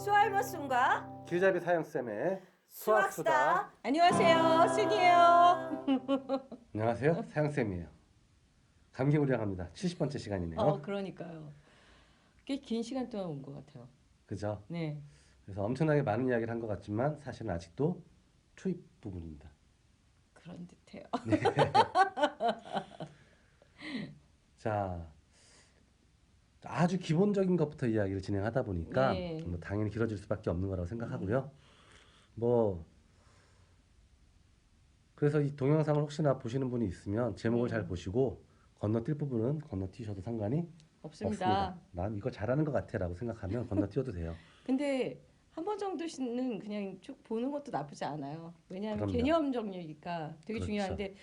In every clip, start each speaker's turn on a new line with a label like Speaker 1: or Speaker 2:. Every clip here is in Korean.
Speaker 1: 수알머순과
Speaker 2: 길잡이 사형쌤의
Speaker 1: 수학수다. 안녕하세요, 순이에요.
Speaker 2: 안녕하세요, 사형쌤이에요. 감기무량합니다. 70번째 시간이네요.
Speaker 1: 그러니까요. 꽤 긴 시간 동안 온 것 같아요.
Speaker 2: 그죠?
Speaker 1: 네.
Speaker 2: 그래서 엄청나게 많은 이야기를 한 것 같지만 사실은 아직도 초입 부분입니다.
Speaker 1: 그런 듯해요.
Speaker 2: 자, 아주 기본적인 것부터 이야기를 진행하다 보니까
Speaker 1: 네.
Speaker 2: 뭐 당연히 길어질 수밖에 없는 거라고 생각하고요. 뭐 그래서 이 동영상을 혹시나 보시는 분이 있으면 제목을 잘 보시고 건너뛸 부분은 건너뛰셔도 상관이
Speaker 1: 없습니다.
Speaker 2: 난 이거 잘하는 것 같아라고 생각하면 건너뛰어도 돼요.
Speaker 1: 근데 한 번 정도는 그냥 쭉 보는 것도 나쁘지 않아요. 왜냐하면
Speaker 2: 그럼요.
Speaker 1: 개념 정리니까 되게
Speaker 2: 그렇죠.
Speaker 1: 중요한데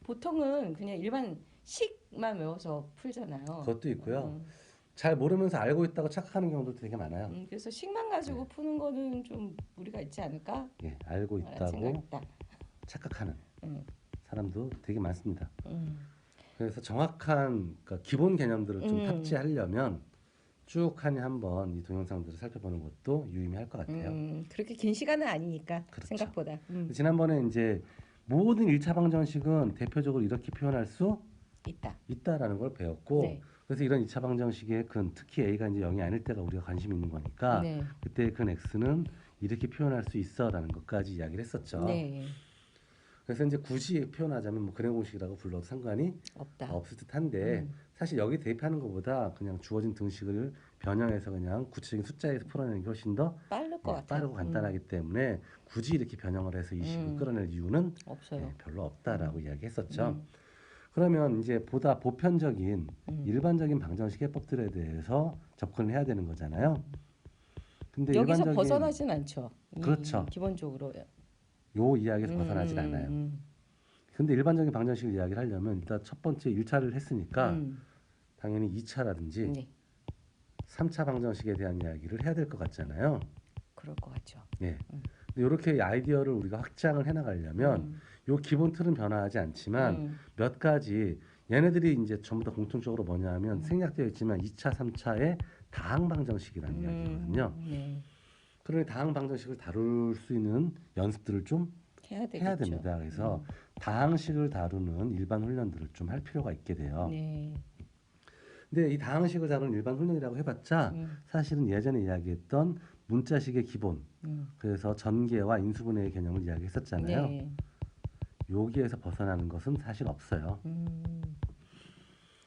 Speaker 1: 보통은 그냥 일반 식만 외워서 풀잖아요.
Speaker 2: 그것도 있고요.
Speaker 1: 음,
Speaker 2: 잘 모르면서 알고 있다고 착각하는 경우도 되게 많아요.
Speaker 1: 그래서 식만 가지고 푸는 거는 좀 무리가 있지 않을까?
Speaker 2: 예, 알고
Speaker 1: 라는
Speaker 2: 있다고
Speaker 1: 생각이다.
Speaker 2: 착각하는
Speaker 1: 음,
Speaker 2: 사람도 되게 많습니다.
Speaker 1: 음,
Speaker 2: 그래서 정확한 그러니까 기본 개념들을 좀
Speaker 1: 음.
Speaker 2: 탑재하려면 쭉 하니 한번 이 동영상들을 살펴보는 것도 유의미할 것 같아요.
Speaker 1: 그렇게 긴 시간은 아니니까
Speaker 2: 그렇죠.
Speaker 1: 생각보다.
Speaker 2: 지난번에 이제 모든 1차 방정식은 대표적으로 이렇게 표현할 수
Speaker 1: 있다.
Speaker 2: 있다라는 걸 배웠고
Speaker 1: 네.
Speaker 2: 그래서 이런 2차 방정식의 근 특히 a가 이제 0이 아닐 때가 우리가 관심이 있는 거니까
Speaker 1: 네.
Speaker 2: 그때 근 x는 이렇게 표현할 수 있어라는 것까지 이야기를 했었죠.
Speaker 1: 네.
Speaker 2: 그래서 이제 굳이 표현하자면 뭐 근해 공식이라고 불러도 상관이
Speaker 1: 없다.
Speaker 2: 없을 듯한데 사실 여기 대입하는 것보다 그냥 주어진 등식을 변형해서 그냥 구체적인 숫자에서 풀어내는 게 훨씬 더
Speaker 1: 빠를 것 같아요.
Speaker 2: 빠르고 간단하기 때문에 굳이 이렇게 변형을 해서 이 식을 끌어낼 이유는
Speaker 1: 없어요.
Speaker 2: 별로 없다라고 이야기했었죠. 그러면 이제 보다 보편적인 일반적인 방정식 해법들에 대해서 접근을 해야 되는 거잖아요. 근데
Speaker 1: 여기서
Speaker 2: 일반적인
Speaker 1: 벗어나진 않죠.
Speaker 2: 그렇죠.
Speaker 1: 기본적으로.
Speaker 2: 요 이야기에서 벗어나질 않아요. 근데 일반적인 방정식을 이야기를 하려면 일단 첫 번째 1차를 했으니까 당연히 2차라든지
Speaker 1: 네.
Speaker 2: 3차 방정식에 대한 이야기를 해야 될 것 같잖아요.
Speaker 1: 그럴 것 같죠.
Speaker 2: 예. 이렇게 아이디어를 우리가 확장을 해나가려면 요 기본 틀은 변화하지 않지만 몇 가지 얘네들이 이제 전부 다 공통적으로 뭐냐면 생략되어 있지만 2차, 3차의 다항 방정식이라는 이야기거든요.
Speaker 1: 네.
Speaker 2: 그러니 다항 방정식을 다룰 수 있는 연습들을 좀
Speaker 1: 해야 되겠죠.
Speaker 2: 해야 됩니다. 그래서 다항식을 다루는 일반 훈련들을 좀 할 필요가 있게 돼요.
Speaker 1: 네.
Speaker 2: 근데 이 다항식을 다루는 일반 훈련이라고 해봤자 사실은 예전에 이야기했던 문자식의 기본 그래서 전개와 인수분해의 개념을 이야기했었잖아요.
Speaker 1: 네.
Speaker 2: 여기에서 벗어나는 것은 사실 없어요.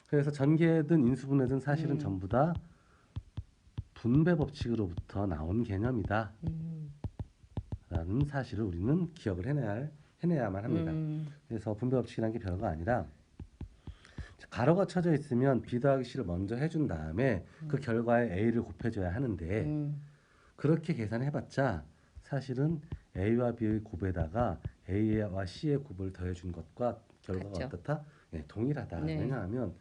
Speaker 2: 그래서 전개든 인수분해든 사실은 전부 다 분배 법칙으로부터 나온 개념이다. 라는 사실을 우리는 기억을 해내야만 합니다. 그래서 분배 법칙이라는 게 별거 아니라 가로가 쳐져 있으면 B 더하기 C를 먼저 해준 다음에 그 결과에 A를 곱해줘야 하는데 그렇게 계산해봤자 사실은 A와 B의 곱에다가 A와 C의 곱을 더해준 것과 결과가
Speaker 1: 같죠.
Speaker 2: 어떻다? 네, 동일하다.
Speaker 1: 네.
Speaker 2: 왜냐하면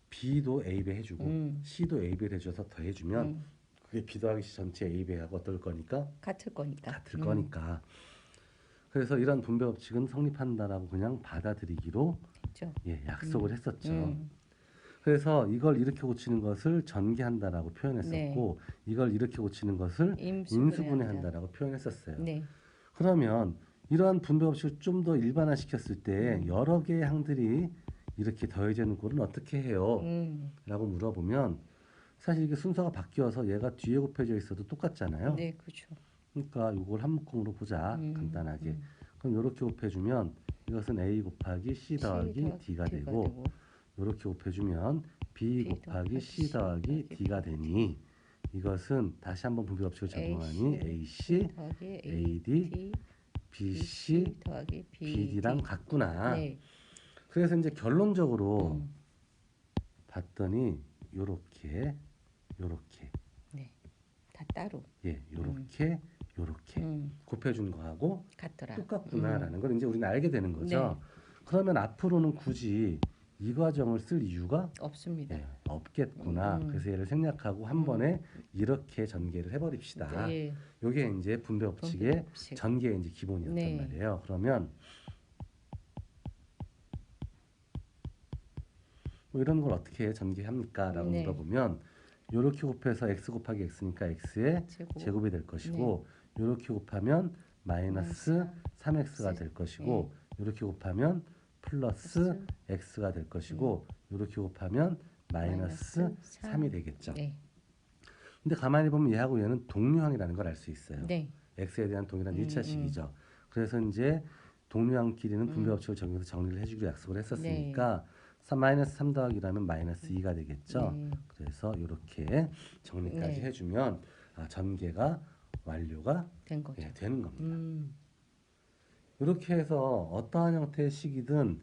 Speaker 2: B도 A배 해주고 C도 A배를 해줘서 더해주면 그게 B 더하기 C 전체 A배하고 어떨 거니까?
Speaker 1: 같을 거니까.
Speaker 2: 같을 거니까. 그래서 이런 분배 법칙은 성립한다라고 그냥 받아들이기로
Speaker 1: 그렇죠.
Speaker 2: 약속을 했었죠. 그래서 이걸 이렇게 고치는 것을 전개한다라고 표현했었고 이걸 이렇게 고치는 것을 인수분해한다라고 표현했었어요.
Speaker 1: 네.
Speaker 2: 그러면 이러한 분배 법칙을 좀 더 일반화시켰을 때 여러 개의 항들이 이렇게 더해지는 꼴은 어떻게 해요? 라고 물어보면 사실 이게 순서가 바뀌어서 얘가 뒤에 곱해져 있어도 똑같잖아요.
Speaker 1: 네, 그렇죠.
Speaker 2: 그러니까 이걸 한 묶음으로 보자. 간단하게. 그럼 이렇게 곱해주면 이것은 A 곱하기 C 더하기 D가 되고 이렇게 곱해주면 B 곱하기 C 더하기 D가 되니 이것은 다시 한번 분배 법칙을 적용하니 AC, AD, BC,
Speaker 1: 더하기
Speaker 2: BD랑 같구나.
Speaker 1: 네.
Speaker 2: 그래서 이제 결론적으로 봤더니 요렇게
Speaker 1: 네. 다 따로
Speaker 2: 요렇게 곱해준 거하고
Speaker 1: 같더라.
Speaker 2: 똑같구나라는 걸 이제 우리는 알게 되는 거죠. 그러면 앞으로는 굳이 이 과정을 쓸 이유가
Speaker 1: 없습니다.
Speaker 2: 없겠구나. 그래서 얘를 생략하고 한 번에 이렇게 전개를 해버립시다.
Speaker 1: 네.
Speaker 2: 요게 이제 분배 법칙의
Speaker 1: 법칙.
Speaker 2: 전개의 이제 기본이었단
Speaker 1: 네.
Speaker 2: 말이에요. 그러면 뭐 이런 걸 어떻게 전개합니까? 라고 물어보면 요렇게 곱해서 x 곱하기 x니까 x의 제곱이 될 것이고 요렇게 곱하면 마이너스 3x가 될 것이고 요렇게 곱하면 플러스 x가 될 것이고 요렇게 곱하면 마이너스 3이 되겠죠. 근데 가만히 보면 얘하고 얘는 동류항이라는 걸 알 수 있어요. x에 대한 동일한 1차식이죠. 그래서 이제 동류항끼리는 분배 법칙을 적용해서 정리를 해주기로 약속을 했었으니까 마이너스 3 더하기라면 마이너스 2가 되겠죠. 그래서 이렇게 정리까지 해주면 전개가 완료가
Speaker 1: 된 거죠.
Speaker 2: 되는 겁니다. 이렇게 해서 어떠한 형태의 식이든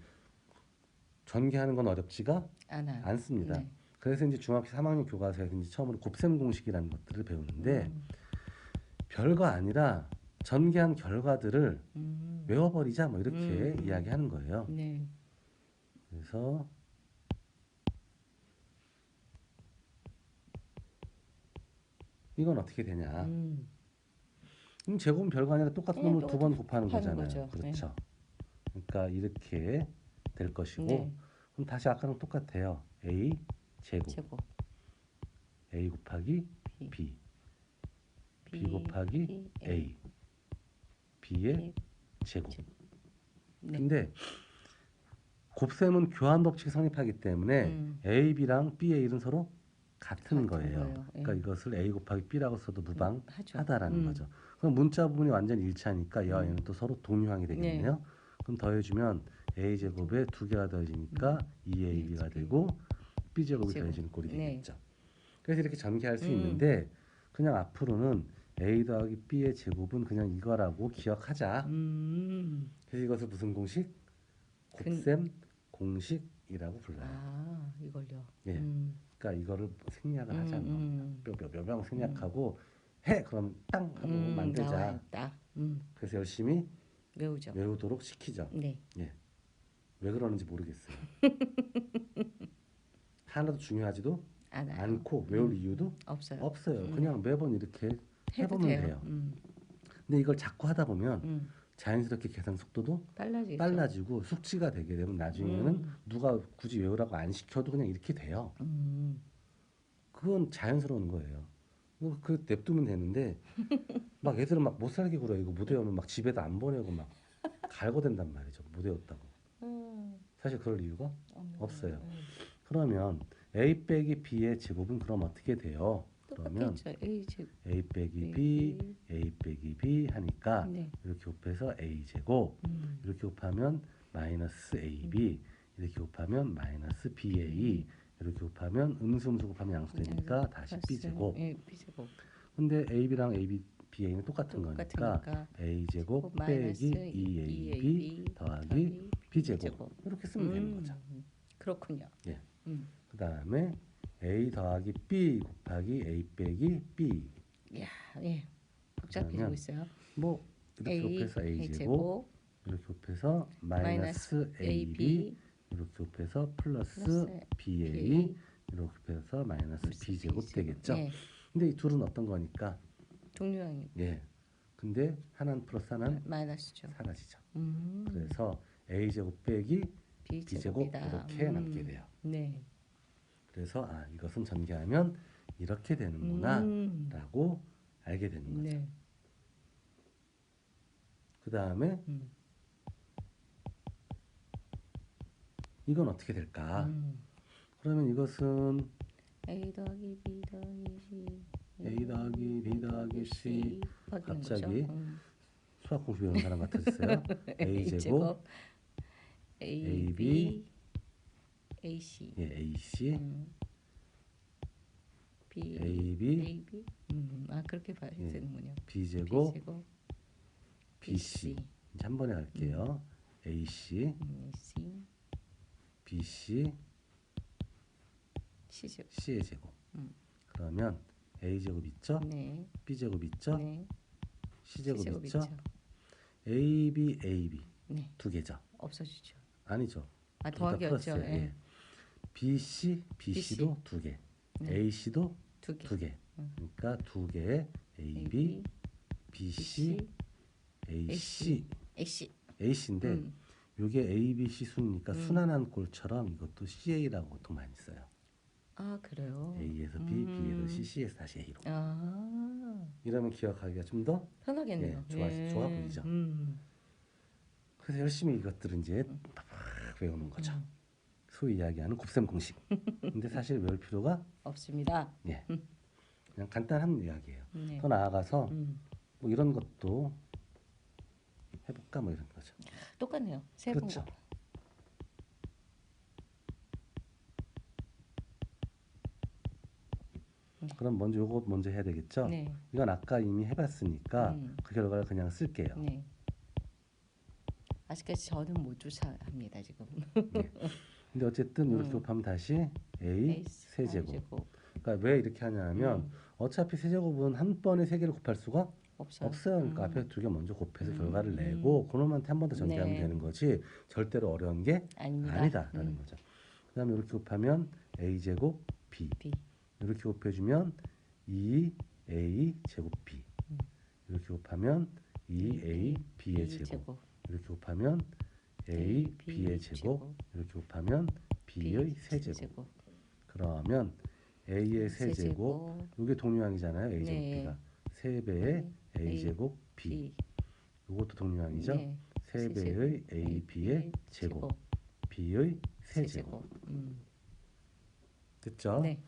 Speaker 2: 전개하는 건 어렵지가 않습니다. 그래서 이제 중학교 3학년 교과서에서 이제 처음으로 곱셈 공식이라는 것들을 배우는데 별거 아니라 전개한 결과들을 외워버리자 뭐 이렇게 이야기하는 거예요. 그래서 이건 어떻게 되냐? 제곱은 별거 아니라 똑같은 놈을 두 번 곱하는 거잖아요. 그렇죠. 그러니까 이렇게 될 것이고 그럼 다시 아까랑 똑같아요. a 제곱 a 곱하기 b b 곱하기 a b의 제곱. 근데 곱셈은 교환 법칙이 성립하기 때문에 a, b랑 b, a는 서로 같은 거예요. 그러니까 이것을 a 곱하기 b라고 써도 무방하다라는 거죠. 그럼 문자 부분이 완전 일치하니까 얘와 얘는 또 서로 동류항이 되겠네요. 그럼 더해주면 a 제곱에 두 개가 더해지니까 2ab가 되고 b 제곱이 더해지는 꼴이 되겠죠. 그래서 이렇게 전개할 수 있는데 그냥 앞으로는 a 더하기 b의 제곱은 그냥 이거라고 기억하자. 그래서 이것을 무슨 공식? 곱셈 공식이라고 불러요.
Speaker 1: 이걸요.
Speaker 2: 그러니까 이거를 생략을 하자는 겁니다. 뼈뼈뼈 생략하고 해 그럼 땅 하고 만들자. 그래서 열심히 외우도록 시키죠. 왜 그러는지 모르겠어요. 하나도 중요하지도 않고 외울 이유도 없어요. 그냥 매번 이렇게 해보면 돼요. 근데 이걸 자꾸 하다 보면 자연스럽게 계산 속도도 빨라지고 숙지가 되게 되면 나중에는 누가 굳이 외우라고 안 시켜도 그냥 이렇게 돼요. 그건 자연스러운 거예요. 그 냅두면 되는데 막 애들은 막 못 살게 굴어. 이거 못 외우면 막 집에도 안 보내고 막 갈고댄단 말이죠. 못 외웠다고. 사실 그럴 이유가 없어요. 그러면 a 빼기 b의 제곱은 그럼 어떻게 돼요? 그러면 a 빼기 b, a 빼기 b 하니까 이렇게 곱해서 a 제곱, 이렇게 곱하면 마이너스 ab, 이렇게 곱하면 마이너스 ba, 이렇게 곱하면 음수 곱하면 양수되니까 다시 b 제곱. 근데 ab랑 ba는 똑같은 거니까 a 제곱 빼기 2ab 더하기 b 제곱 이렇게 쓰면 되는 거죠.
Speaker 1: 그렇군요.
Speaker 2: 그 다음에 a 더하기 b 곱하기 a 빼기 b.
Speaker 1: 복잡해지고 있어요.
Speaker 2: 뭐 이렇게 곱해서 a 제곱, 이렇게 곱해서 마이너스 ab, 이렇게 곱해서 플러스 ba, 이렇게 곱해서 마이너스 b 제곱 되겠죠. 근데 이 둘은 어떤 거니까?
Speaker 1: 동류항이.
Speaker 2: 근데 하나는 플러스 하나는
Speaker 1: 마이너스죠.
Speaker 2: 사라지죠. 그래서 a 제곱 빼기 b 제곱 이렇게 남게 돼요. 그래서 이것은 전개하면 이렇게 되는구나라고 알게 되는 거죠. 그 다음에 이건 어떻게 될까? 그러면 이것은
Speaker 1: a 더하기 b 더하기 c
Speaker 2: a 더하기 b 더하기 c 갑자기 수학 공식 배우는 사람 같았어요. a 제곱 ab
Speaker 1: ac
Speaker 2: ac
Speaker 1: b
Speaker 2: ab
Speaker 1: 그렇게 봐야 되는군요.
Speaker 2: b 제곱 bc 이제 한 번에 갈게요. ac bc c의 제곱. 그러면 a 제곱 있죠? b 제곱 있죠? c 제곱 있죠? ab 두 개죠?
Speaker 1: 없어지죠.
Speaker 2: 아니죠.
Speaker 1: 더하기였죠.
Speaker 2: bc bc도 두 개, ac도 두 개. 그러니까 두 개의 ab bc ac인데 요게 a b c 수니까 순환한 꼴처럼 이것도 ca라고 보통 많이 써요.
Speaker 1: 아, 그래요.
Speaker 2: A에서 B, B에서 C, C에서 다시 A로.
Speaker 1: 아,
Speaker 2: 이러면 기억하기가 좀 더
Speaker 1: 편하겠네요.
Speaker 2: 좋아 보이죠. 그래서 열심히 이것들을 이제 막 외우는 거죠. 소위 이야기하는 곱셈 공식. 근데 사실 외울 필요가
Speaker 1: 없습니다.
Speaker 2: 예, 그냥 간단한 이야기예요.
Speaker 1: 네.
Speaker 2: 더 나아가서 뭐 이런 것도 해볼까 뭐 이런 거죠.
Speaker 1: 똑같네요. 세 분.
Speaker 2: 그렇죠. 그럼 먼저 요거 먼저 해야 되겠죠.
Speaker 1: 네.
Speaker 2: 이건 아까 이미 해봤으니까 그 결과를 그냥 쓸게요.
Speaker 1: 네. 아직까지 저는 못 쫓아합니다 지금.
Speaker 2: 네. 근데 어쨌든 이렇게 곱하면 다시 A 세제곱. 그러니까 왜 이렇게 하냐면 어차피 세제곱은 한 번에 세 개를 곱할 수가 없어요. 그러니까 앞에 두 개 먼저 곱해서 결과를 내고 그놈한테 한 번 더 전개하면
Speaker 1: 네.
Speaker 2: 되는 거지 절대로 어려운 게 아니다라는 거죠. 그다음에 이렇게 곱하면 A 제곱 B. 이렇게 곱해주면 2A 제곱 B. 이렇게 곱하면 2A B의 제곱. 이렇게 곱하면 A B의 제곱. 이렇게 곱하면 B의 세제곱. 그러면 A의 세제곱 이게 동류항이잖아요. A 제곱 B가 3배의 A 제곱 B. 이것도 동류항이죠. 3배의 A B의 제곱 B의 세제곱. 됐죠?
Speaker 1: 네.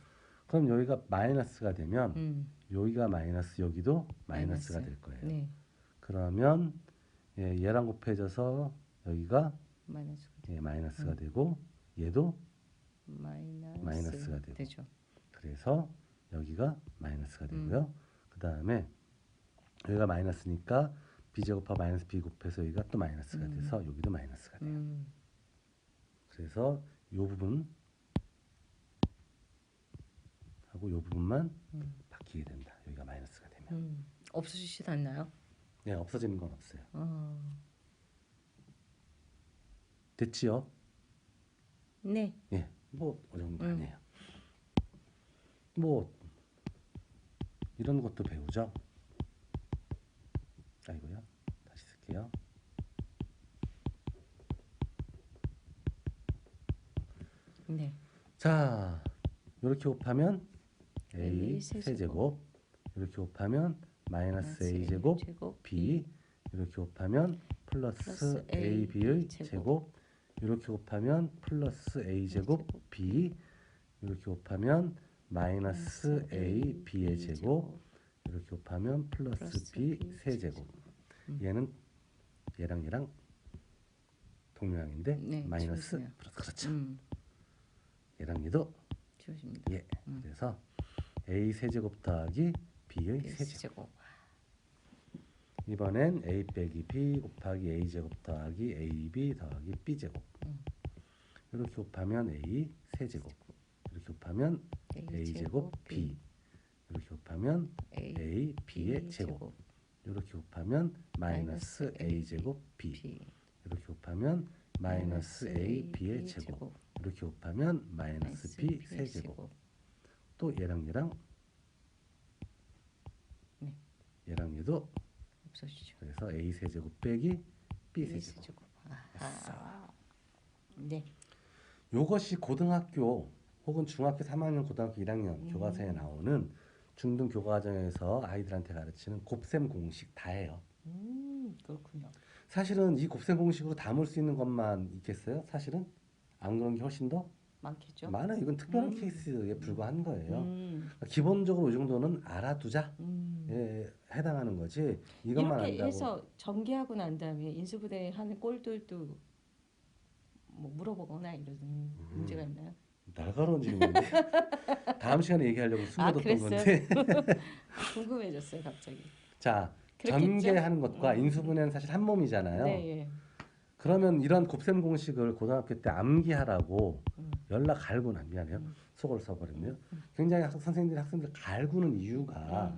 Speaker 2: 그럼 여기가 마이너스가 되면 여기가 마이너스 여기도 마이너스가 될 거예요.
Speaker 1: 네.
Speaker 2: 그러면 얘랑 곱해져서 여기가
Speaker 1: 마이너스가
Speaker 2: 되고 얘도
Speaker 1: 마이너스가 되죠.
Speaker 2: 그래서 여기가 마이너스가 되고요. 그 다음에 여기가 마이너스니까 b제곱하고 마이너스 b 곱해서 여기가 또 마이너스가 돼서 여기도 마이너스가 돼요. 그래서 이 부분 하고 이 부분만 바뀌게 된다. 여기가 마이너스가 되면
Speaker 1: 없어지지도 않나요?
Speaker 2: 네, 없어지는 건 없어요. 됐지요?
Speaker 1: 네.
Speaker 2: 예, 뭐 그 정도 아니에요. 뭐 이런 것도 배우죠. 아이고요, 다시 쓸게요.
Speaker 1: 네.
Speaker 2: 자, 이렇게 곱하면 A 세제곱, 이렇게 곱하면 마이너스 A 제곱 B, 이렇게 곱하면 플러스 A B의 제곱, 이렇게 곱하면 플러스 A 제곱 B, 이렇게 곱하면 마이너스 A B의 제곱, 이렇게 곱하면 플러스 B 세제곱. 얘는 얘랑 동류항인데
Speaker 1: 네,
Speaker 2: 마이너스
Speaker 1: 지워지네요.
Speaker 2: 그렇죠. 얘랑 얘도
Speaker 1: 지워집니다.
Speaker 2: 예. 그래서 A 세제곱 더하기 B의 세제곱. 이번엔 A 빼기 B 곱하기 A 제곱 더하기 AB 더하기 B 제곱. 이렇게 곱하면 A 세제곱. 이렇게 곱하면 A 제곱 B. 이렇게 곱하면 A B의 제곱. 이렇게 곱하면 마이너스 A 제곱 B. 이렇게 곱하면 마이너스 A B의 제곱. 이렇게 곱하면 마이너스 B 세제곱. 또 얘랑 얘랑 얘도
Speaker 1: 없어지죠.
Speaker 2: 그래서 A 세제곱 빼기 B 세제곱.
Speaker 1: 네.
Speaker 2: 요것이 고등학교 혹은 중학교 3학년, 고등학교 1학년 교과서에 나오는 중등 교과과정에서 아이들한테 가르치는 곱셈 공식 다예요.
Speaker 1: 그렇군요.
Speaker 2: 사실은 이 곱셈 공식으로 담을 수 있는 것만 있겠어요? 사실은 안 그런 게 훨씬 더
Speaker 1: 많겠죠.
Speaker 2: 많아요. 이건 특별한 케이스에 불과한 거예요. 그러니까 기본적으로 이 정도는 알아두자. 예, 해당하는 거지. 이것만
Speaker 1: 이렇게
Speaker 2: 안다고.
Speaker 1: 해서 전개하고 난 다음에 인수부대 하는 꼴들도 뭐 물어보거나 이런 문제가 있나요?
Speaker 2: 날카로운 질문인데 다음 시간에 얘기하려고 숨겨뒀던 건데.
Speaker 1: 궁금해졌어요 갑자기.
Speaker 2: 자,
Speaker 1: 그렇겠죠?
Speaker 2: 전개하는 것과 인수분해는 사실 한 몸이잖아요.
Speaker 1: 네. 예.
Speaker 2: 그러면 이런 곱셈 공식을 고등학교 때 암기하라고 연락 갈구나 미안해요. 속을 써버렸네요. 굉장히 선생님들이 학생들 갈구는 이유가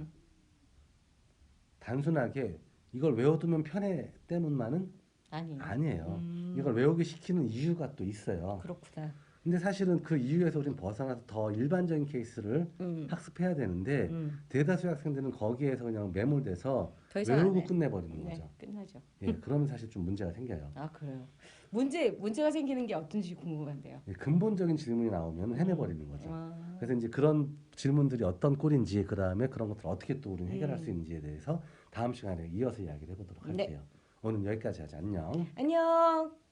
Speaker 2: 단순하게 이걸 외워두면 편해 때문만은 아니에요. 이걸 외우게 시키는 이유가 또 있어요.
Speaker 1: 그렇구나.
Speaker 2: 근데 사실은 그 이유에서 우리는 벗어나서 더 일반적인 케이스를 학습해야 되는데 대다수의 학생들은 거기에서 그냥 매몰돼서
Speaker 1: 더 이상
Speaker 2: 외우고 끝내버리는
Speaker 1: 네,
Speaker 2: 거죠.
Speaker 1: 끝나죠.
Speaker 2: 예, 그러면 사실 좀 문제가 생겨요.
Speaker 1: 아 그래요. 문제가 생기는 게 어떤지 궁금한데요.
Speaker 2: 근본적인 질문이 나오면 해내버리는 거죠.
Speaker 1: 아,
Speaker 2: 그래서 이제 그런 질문들이 어떤 꼴인지 그 다음에 그런 것들을 어떻게 또 우리는 해결할 수 있는지에 대해서 다음 시간에 이어서 이야기를 해보도록
Speaker 1: 네.
Speaker 2: 할게요. 오늘 여기까지 하자. 안녕.
Speaker 1: 안녕.